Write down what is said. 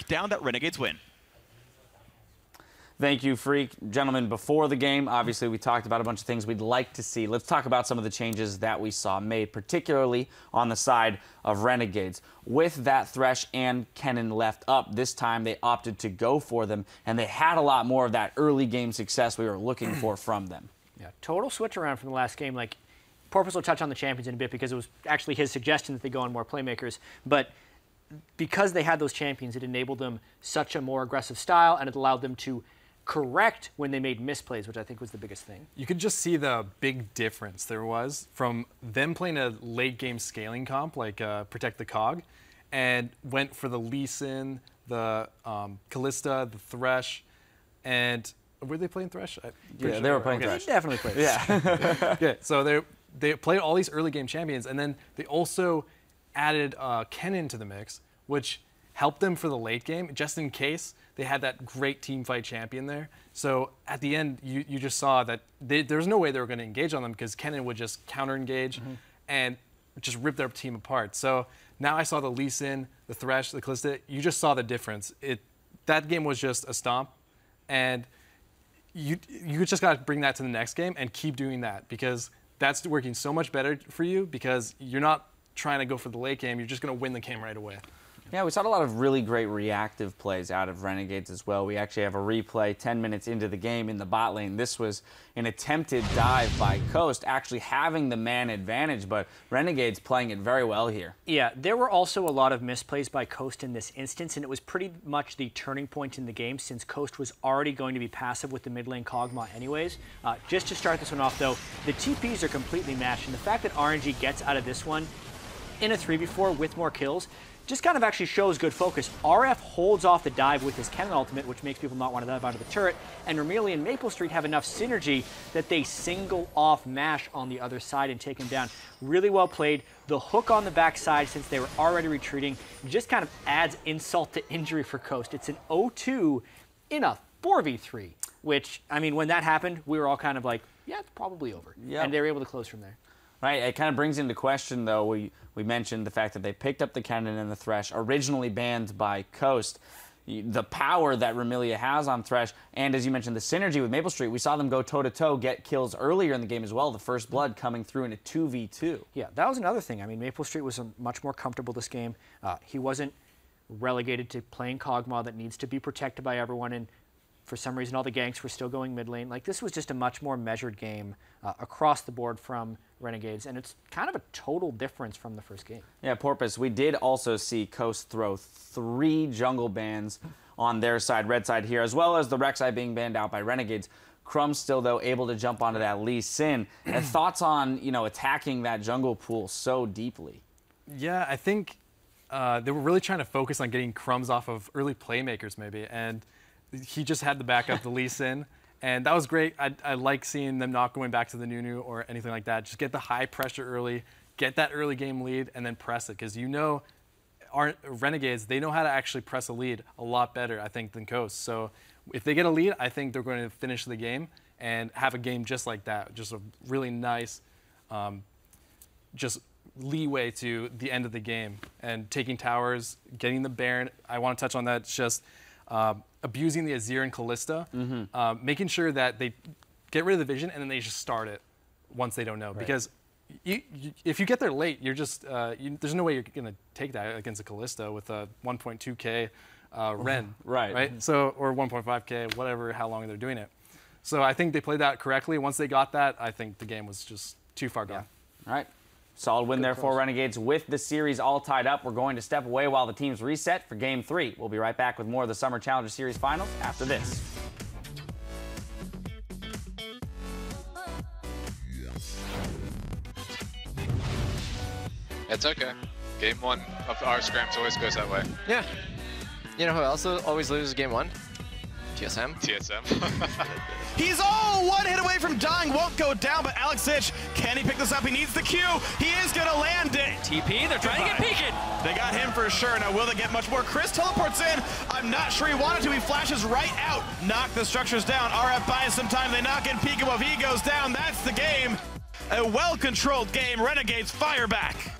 lock down that Renegades win. Thank you, Freak. Gentlemen, before the game, obviously we talked about a bunch of things we'd like to see. Let's talk about some of the changes that we saw made, particularly on the side of Renegades. With that Thresh and Kennen left up, this time they opted to go for them, and they had a lot more of that early game success we were looking for from them. Yeah, total switch around from the last game. Like, Porpoise will touch on the champions in a bit because it was actually his suggestion that they go on more playmakers. But because they had those champions, it enabled them such a more aggressive style, and it allowed them to correct when they made misplays, which I think was the biggest thing. You could just see the big difference there was from them playing a late game scaling comp like Protect the Cog, and went for the Lee Sin, the Kalista, the Thresh, and were they playing Thresh? Yeah, they were playing Thresh. They definitely played. Yeah. Yeah. So they played all these early game champions, and then they also added Kennen to the mix, which helped them for the late game, just in case they had that great team fight champion there. So at the end, you just saw that there was no way they were going to engage on them because Kennen would just counter-engage and just rip their team apart. So now I saw the Lee Sin, the Thresh, the Kalista. You just saw the difference. That game was just a stomp, and you just got to bring that to the next game and keep doing that because that's working so much better for you because you're not trying to go for the late game. You're just going to win the game right away. Yeah, we saw a lot of really great reactive plays out of Renegades as well. We actually have a replay 10 minutes into the game in the bot lane. This was an attempted dive by Coast, actually having the man advantage, but Renegades playing it very well here. Yeah, there were also a lot of misplays by Coast in this instance, and it was pretty much the turning point in the game since Coast was already going to be passive with the mid lane Kog'Maw anyways. Just to start this one off, though, the TPs are completely matched, and the fact that RNG gets out of this one in a 3v4 with more kills just kind of actually shows good focus. RF holds off the dive with his Kennen ultimate, which makes people not want to dive onto the turret, and Ramili and Maple Street have enough synergy that they single off Mash on the other side and take him down. Really well played. The hook on the backside, since they were already retreating, just kind of adds insult to injury for Coast. It's an 0-2 in a 4v3, which, I mean, when that happened, we were all kind of like, yeah, it's probably over. Yep. And they were able to close from there. Right, it kind of brings into question, though, we mentioned the fact that they picked up the Kennen and the Thresh, originally banned by Coast. The power that Remilia has on Thresh, and as you mentioned, the synergy with Maple Street, we saw them go toe-to-toe, get kills earlier in the game as well, the first blood coming through in a 2v2. Yeah, that was another thing. I mean, Maple Street was much more comfortable this game. He wasn't relegated to playing Kog'Maw that needs to be protected by everyone, and for some reason all the ganks were still going mid lane. Like, this was just a much more measured game across the board from Renegades, and it's kind of a total difference from the first game. Yeah, Porpoise, we did also see Coast throw 3 jungle bans on their side, red side here, as well as the Rek'Sai being banned out by Renegades. Crumb still, though, able to jump onto that Lee Sin. And thoughts on, attacking that jungle pool so deeply? Yeah, I think they were really trying to focus on getting crumbs off of early playmakers, maybe, and he just had the backup, the Lee Sin. And that was great. I like seeing them not going back to the Nunu or anything like that. Just get the high pressure early, get that early game lead, and then press it. Because our Renegades, they know how to actually press a lead a lot better, I think, than Coast. So if they get a lead, I think they're going to finish the game and have a game just like that. Just a really nice, just leeway to the end of the game. And taking towers, getting the Baron. I want to touch on that. It's just abusing the Azir and Kalista, making sure that they get rid of the vision and then they just start it once they don't know. Right. Because if you get there late, you're just there's no way you're going to take that against a Kalista with a 1.2k Ren, right? So, or 1.5k, whatever, how long they're doing it. So I think they played that correctly. Once they got that, I think the game was just too far gone. Yeah. All right. Solid win there for Renegades. With the series all tied up, we're going to step away while the teams reset for Game 3. We'll be right back with more of the Summer Challenger Series Finals after this. It's okay. Game 1 of our scrims always goes that way. Yeah. You know who else always loses Game 1? TSM. He's all one hit away from dying, won't go down, but Alex Ich, can he pick this up? He needs the Q. He is going to land it. TP, they're trying to get Peekin. They got him for sure. Now, will they get much more? Chris teleports in. I'm not sure he wanted to. He flashes right out. Knock the structures down. RF buys some time. They knock in Peekaboo. If he goes down, that's the game. A well-controlled game. Renegades fire back.